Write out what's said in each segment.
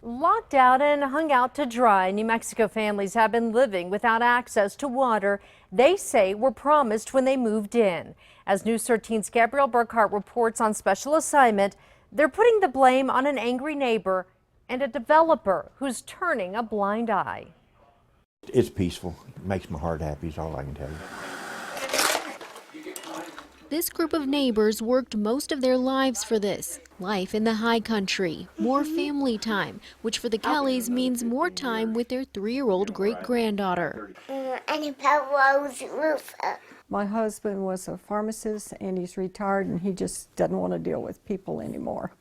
Locked out and hung out to dry, New Mexico families have been living without access to water they say were promised when they moved in. As News 13's Gabrielle Burkhart reports on special assignment, they're putting the blame on an angry neighbor and a developer who's turning a blind eye. It's peaceful. It makes my heart happy is all I can tell you. This group of neighbors worked most of their lives for this. Life in the high country, more family time, which for the Kellys means more time with their 3-year-old great-granddaughter. And Rose roof up. My husband was a pharmacist and he's retired and he just doesn't want to deal with people anymore.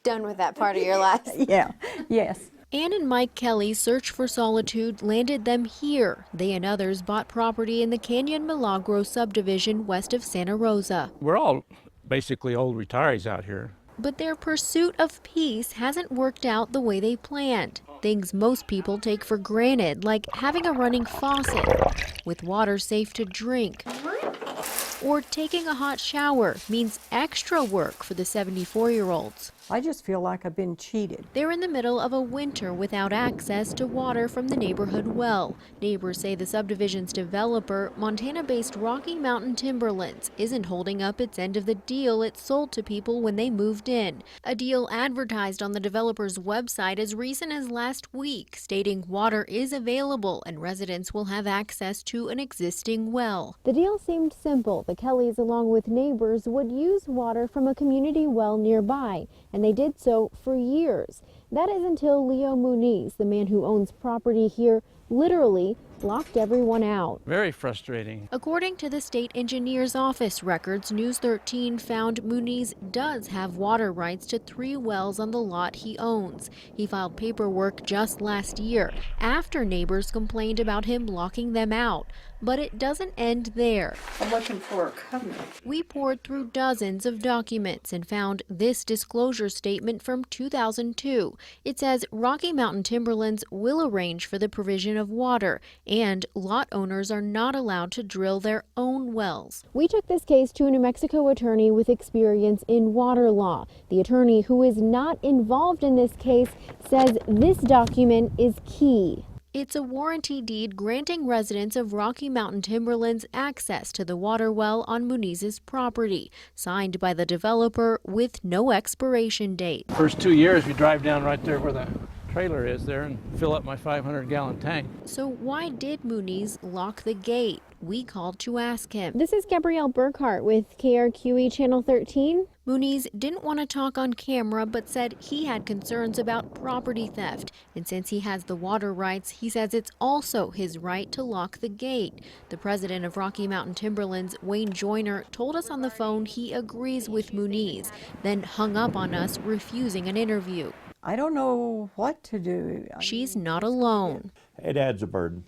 Done with that part of your life? Yeah, yes. Ann and Mike Kelly's search for solitude landed them here. They and others bought property in the Canyon Milagro subdivision west of Santa Rosa. We're all basically old retirees out here. But their pursuit of peace hasn't worked out the way they planned. Things most people take for granted, like having a running faucet with water safe to drink. Or taking a hot shower means extra work for the 74-year-olds. I just feel like I've been cheated. They're in the middle of a winter without access to water from the neighborhood well. Neighbors say the subdivision's developer, Montana-based Rocky Mountain Timberlands, isn't holding up its end of the deal it sold to people when they moved in. A deal advertised on the developer's website as recent as last week, stating water is available and residents will have access to an existing well. The deal seemed simple. The Kellys, along with neighbors, would use water from a community well nearby, and they did so for years. That is until Leo Muniz, the man who owns property here, literally locked everyone out. Very frustrating. According to the state engineer's office records, News 13 found Muniz does have water rights to 3 wells on the lot he owns. He filed paperwork just last year after neighbors complained about him locking them out. But it doesn't end there. I'm looking for a covenant. We poured through dozens of documents and found this disclosure statement from 2002. It says Rocky Mountain Timberlands will arrange for the provision of water, and lot owners are not allowed to drill their own wells. We took this case to a New Mexico attorney with experience in water law. The attorney, who is not involved in this case, says this document is key. It's a warranty deed granting residents of Rocky Mountain Timberlands access to the water well on Muniz's property, signed by the developer with no expiration date. First 2 years, we drive down right there where the trailer is there and fill up my 500-gallon tank. So why did Muniz lock the gate? We called to ask him. This is Gabrielle Burkhart with KRQE Channel 13. Muniz didn't want to talk on camera, but said he had concerns about property theft. And since he has the water rights, he says it's also his right to lock the gate. The president of Rocky Mountain Timberlands, Wayne Joyner, told us on the phone he agrees with Muniz, then hung up on us, refusing an interview. I don't know what to do. She's not alone. It adds a burden.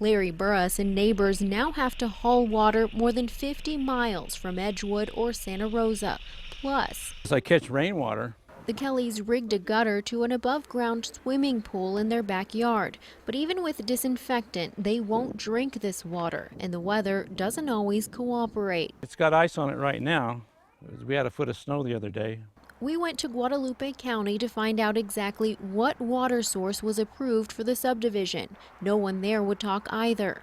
Larry Burris and neighbors now have to haul water more than 50 miles from Edgewood or Santa Rosa. Plus, As I catch rainwater, the Kellys rigged a gutter to an above-ground swimming pool in their backyard. But even with disinfectant, they won't drink this water, and the weather doesn't always cooperate. it's got ice on it right now. We had a foot of snow the other day. We went to Guadalupe County to find out exactly what water source was approved for the subdivision. No one there would talk either.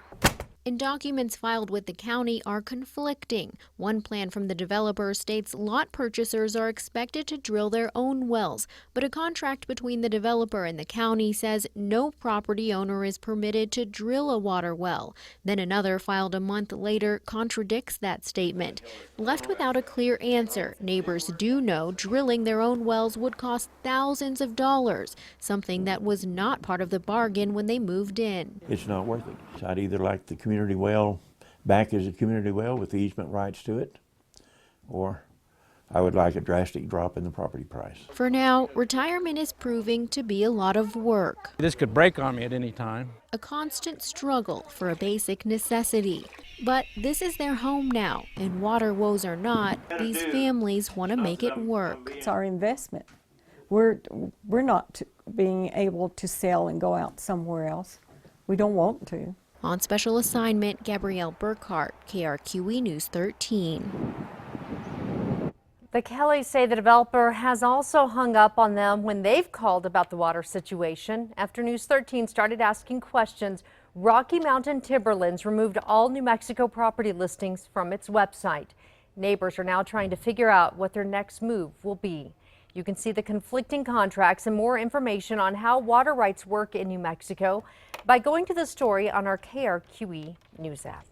And documents filed with the county are conflicting. One plan from the developer states lot purchasers are expected to drill their own wells, but a contract between the developer and the county says no property owner is permitted to drill a water well. Then another, filed a month later, contradicts that statement. Left without a clear answer, neighbors do know drilling their own wells would cost thousands of dollars, something that was not part of the bargain when they moved in. It's not worth it. So I'd either like the community well back as a community well with the easement rights to it, or I would like a drastic drop in the property price. For now, retirement is proving to be a lot of work. This could break on me at any time. A constant struggle for a basic necessity. But this is their home now, and water woes or not, these families want to make it work. It's our investment. We're not being able to sell and go out somewhere else. We don't want to. On special assignment, Gabrielle Burkhart, KRQE News 13. The Kellys say the developer has also hung up on them when they've called about the water situation. After News 13 started asking questions, Rocky Mountain Timberlands removed all New Mexico property listings from its website. Neighbors are now trying to figure out what their next move will be. You can see the conflicting contracts and more information on how water rights work in New Mexico by going to the story on our KRQE News app.